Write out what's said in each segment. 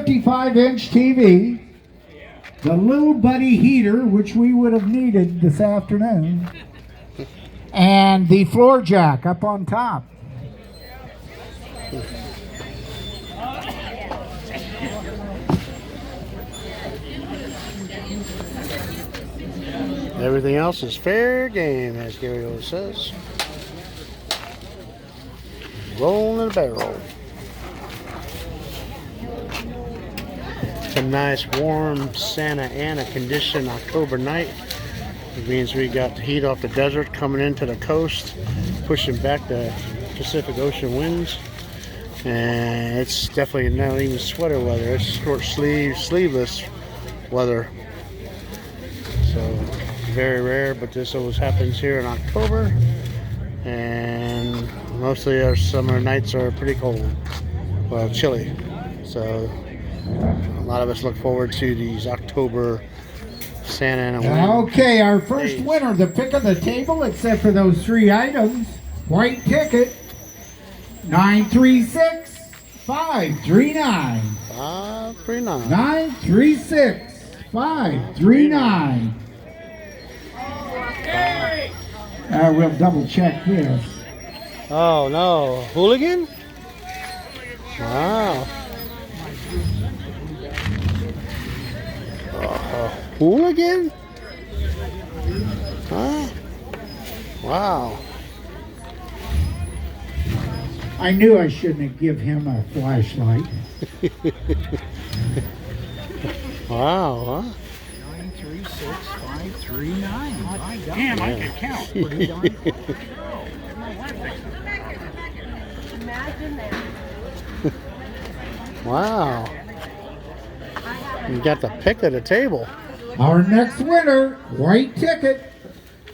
55-inch TV, the little buddy heater, which we would have needed this afternoon, and the floor jack up on top. Everything else is fair game, as Gary always says. Rolling the barrel. It's a nice, warm Santa Ana condition October night. It means we got the heat off the desert coming into the coast, pushing back the Pacific Ocean winds. And it's definitely not even sweater weather. It's short sleeveless weather. So very rare, but this always happens here in October. And mostly our summer nights are pretty cold, well, chilly. So a lot of us look forward to these October Santa Ana winds. Okay, our first winner, the pick of the table, except for those 3 items. White ticket, 936 539. 539. 936 539. We'll double check this. Oh no, hooligan? Wow. Hooligan? Huh? Wow. I knew I shouldn't have given him a flashlight. Wow, huh? 936-539. Damn, I can count. Pretty darn close. Imagine that. Wow. You got the pick of the table. Our next winner, white ticket,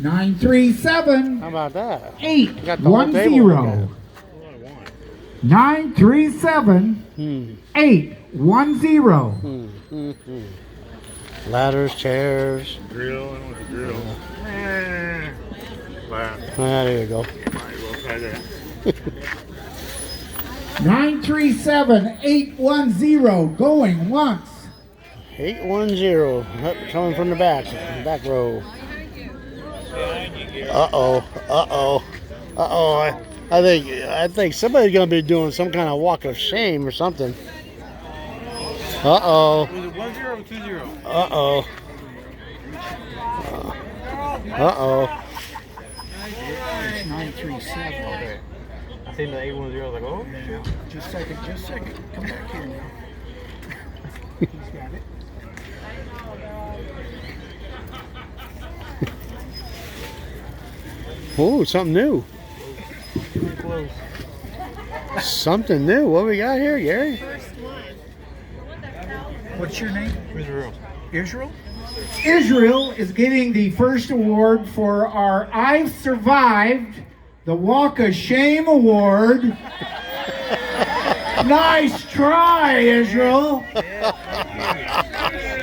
937 How about that? 810. 937 810. Ladders, chairs. Grill, I want the grill. There you go. Might as well try that. 937 810 going once. 810. Coming from the back row. I think somebody's gonna be doing some kind of walk of shame or something. Was it 1-0 or 2-0? It's 937. Okay. I seen the 810. I was like, oh shit. Just a second. Come back here now. He's got it. Oh, something new. Close. Something new. What we got here, Gary? What's your name? Israel. Israel? Israel is getting the first award for our I've Survived the Walk of Shame Award. Nice try, Israel.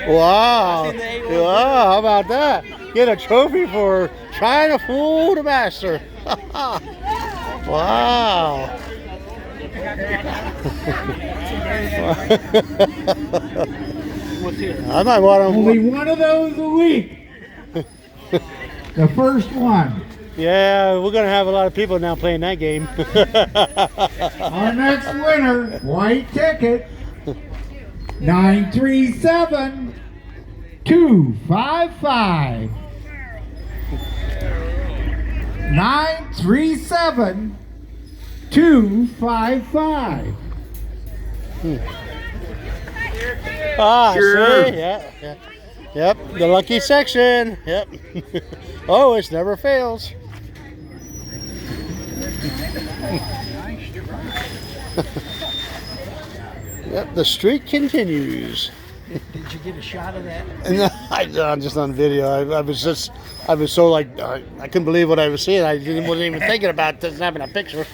Wow. Wow, how about that? Get a trophy for trying to fool the master. Wow. I might want to. Only one of those a week. The first one. Yeah, we're going to have a lot of people now playing that game. Our next winner, white ticket, 937 255. 937 255. Sure. See? Yeah. Yep, the lucky section. Yep. Oh, it never fails. Yep, the streak continues. Did you get a shot of that? No, I'm just on video. I was so like, I couldn't believe what I was seeing. I wasn't even thinking about this having a picture.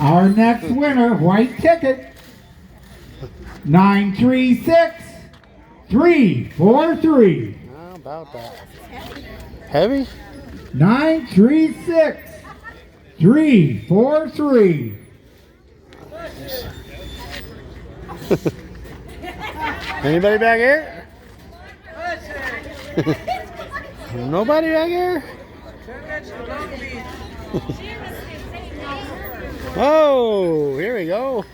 Our next winner, white ticket, 936 343. How about that? Heavy? 936 343. Anybody back here? Nobody back here? Oh, here we go.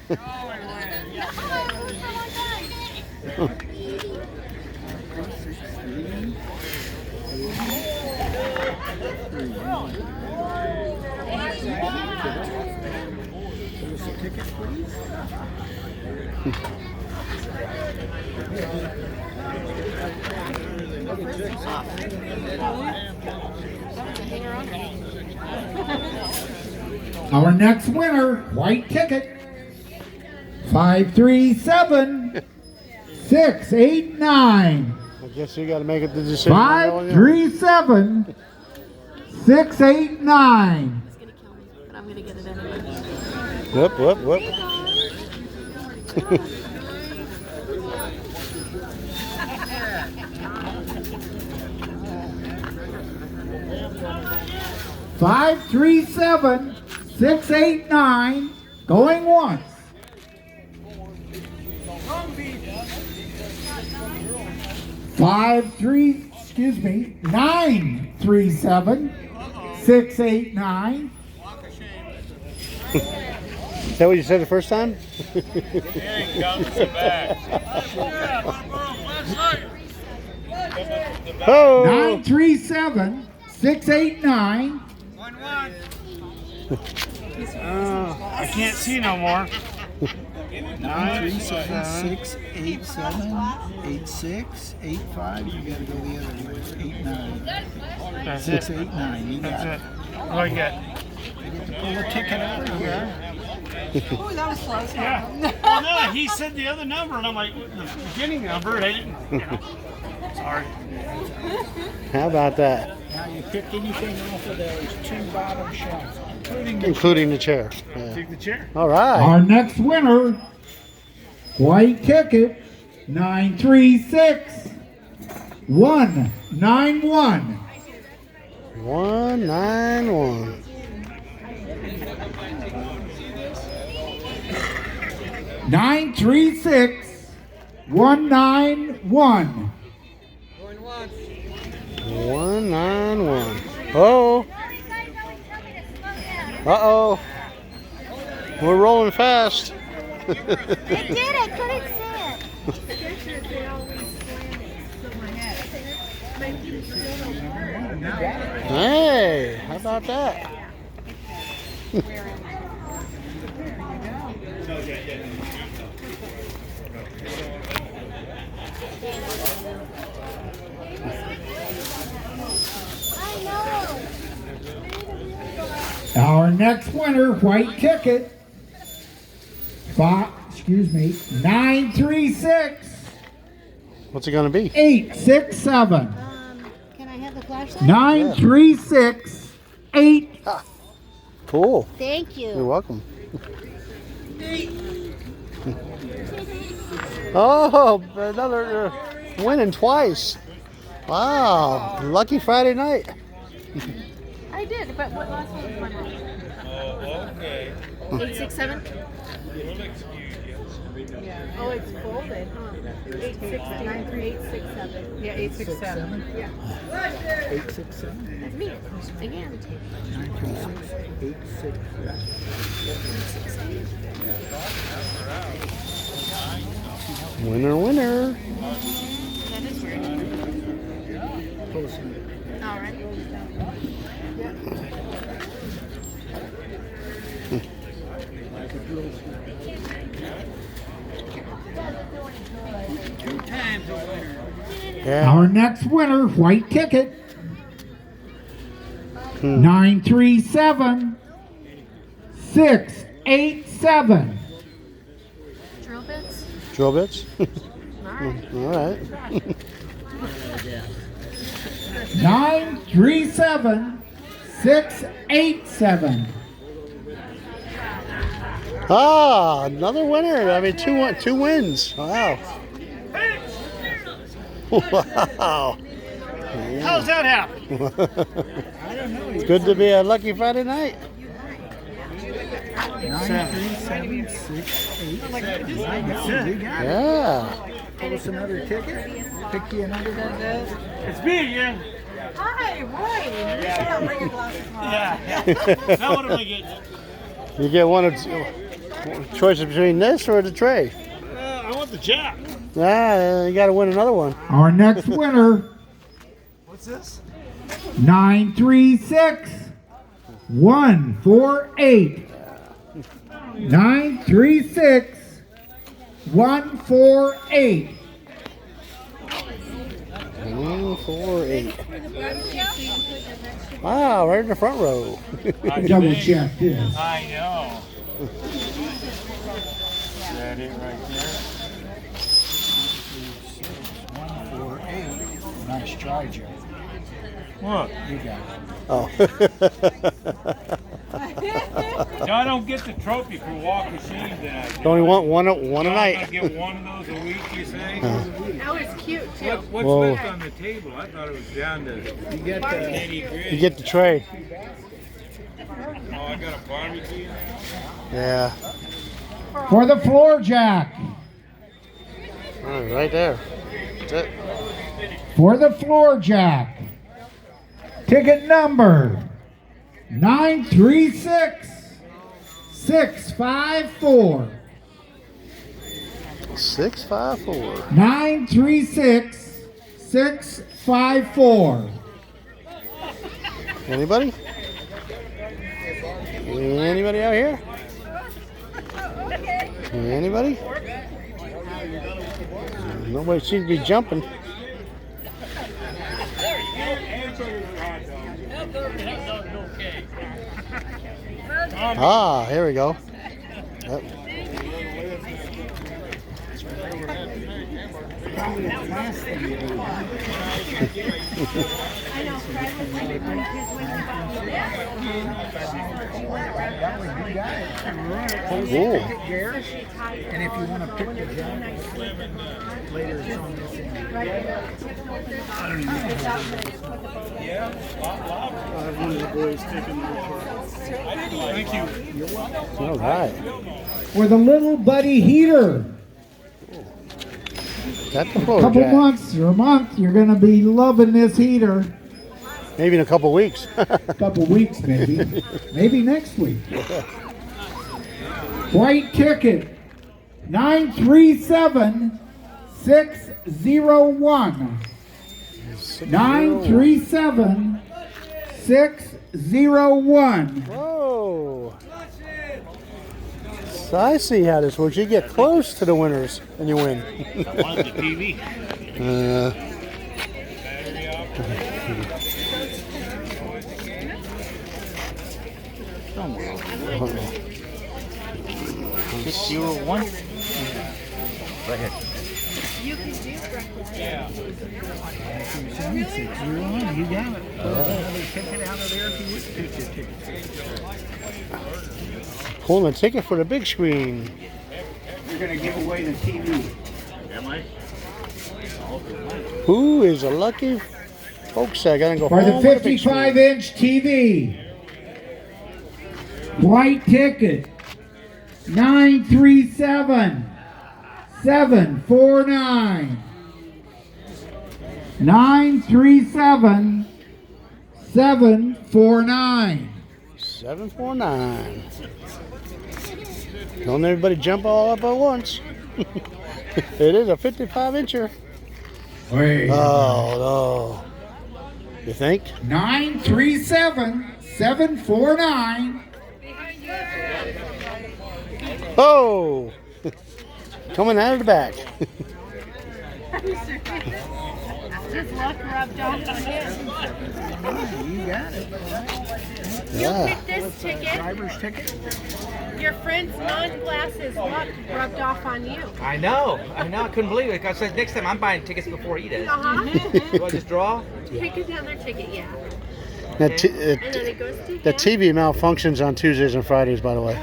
Our next winner, white ticket, 537-689. I guess you got to make it the decision. 537-689. It's gonna kill me, but I'm gonna get it anyway. Whoop. 537-689. Going once. 937-689. Is that what you said the first time? Oh! 937-689. I can't see no more. 937-687-8685. You gotta go the other way. 89. That's 689. You got That's it. it. What do I get? You get to pull a ticket out of here. Ooh, that was close. Yeah. Well, no, he said the other number, and I'm like, the beginning number, and I didn't. Sorry. How about that? Now you pick anything off of those two bottom shelves, Including the chair. Yeah. Take the chair. All right. Our next winner, white ticket, 936-191. 191. 936-191. 191. Oh. Uh-oh. We're rolling fast. It did, I couldn't see it. Hey, how about that? Our next winner, white ticket, 936-867. What's it going to be? Can I have the flashlight? 936-8. Cool. Thank You're you. welcome. Oh, another winning twice. Wow. Lucky Friday night. I did, but what last one was my name? Oh, okay. 867? Yeah. Oh, it's folded, huh? 867. Yeah, 867. Yeah. 867. That's me. Again. 867. Winner, winner. That is weird. All right. Yeah. Our next winner, white ticket, 937-687. Drill bits? Drill bits? All right. All right. 937-687. Ah, another winner. I mean, two wins. Wow. Wow. How's that happen? It's good to be a lucky Friday night. 93768. You got it. Yeah. Pull us another ticket. Pick you another one. It's me, yeah. Hi, Roy. Yeah, bring your glasses on. Yeah. Now what am I getting? You get one of choices between this or the tray. I want the jack. You got to win another one. Our next winner, What's this? 936-148. 936-148. 148. Wow, right in the front row. Double check this. I know. Is that it right there? 148. Nice try, Joe. What? You got it. Oh. No, I don't get the trophy for walk of shame that I do. Only one a I night. get one of those a week, you say? That was cute too. What's Whoa. left on the table? I thought it was down to You get the You get the tray. Oh, I got a barbecue now? Yeah. For the floor jack. Right there. That's it. For the floor jack. Ticket number 936-654. 654. 936-654. Anybody? Anybody out here? Anybody? Nobody seems to be jumping. Ah, here we go. Yep. Cool. And if you want to pick the jack later, it's on this end. One of the boys taking the Thank you. All right. For the little buddy heater. That's the floor Couple jack. months or a month, you're going to be loving this heater. Maybe in a couple weeks. Couple weeks, maybe. Maybe next week. White ticket 937-601. 937-601. Whoa. So I see how this works. You get close to the winners and you win. I wanted the TV. You were one. Right here. You can do breakfast. Yeah. You got it. Take it out of there if you wish to. Pulling a ticket for the big screen. You're going to give away the TV. Am I? Who is a lucky folks that gotta go For the home with a big screen? 55-inch TV. White ticket 937-749. 937-749. 749. Don't everybody jump all up at once. It is a 55-incher. Wait. Oh, no. You think? 937-749. Oh! Coming out of the back. Just luck rubbed off on him. You got it. You Yeah. picked this ticket. Driver's ticket. Your friend's non-glasses luck rubbed off on you. I know. I couldn't believe it. I said next time I'm buying tickets before he does. Uh-huh. Do I just draw? Pick another ticket, yeah. That And then it goes to the him. TV malfunctions on Tuesdays and Fridays, by the way.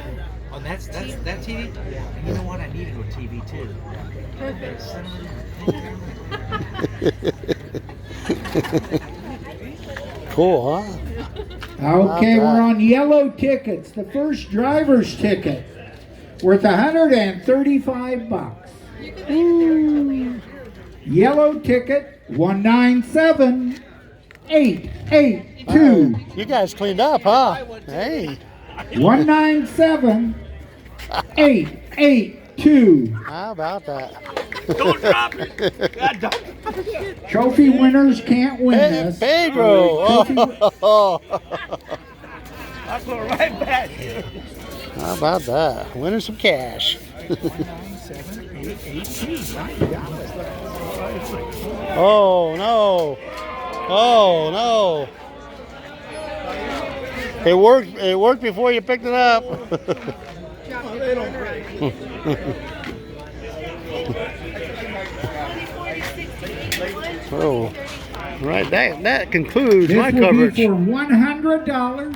Oh, that's that TV. And you know what? I needed a TV too. Cool, huh? Okay, we're on yellow tickets. The first driver's ticket worth $135. Yellow ticket 197882. You guys cleaned up, huh? Hey. 197882. How about that? Don't drop it. God, don't. Trophy winners can't win this. Pedro. Oh. I'll go right back here. How about that? Winning some cash. 97882. Oh no. Oh no. It worked. It worked before you picked it up. Oh, right. That concludes This my will coverage. be for $100.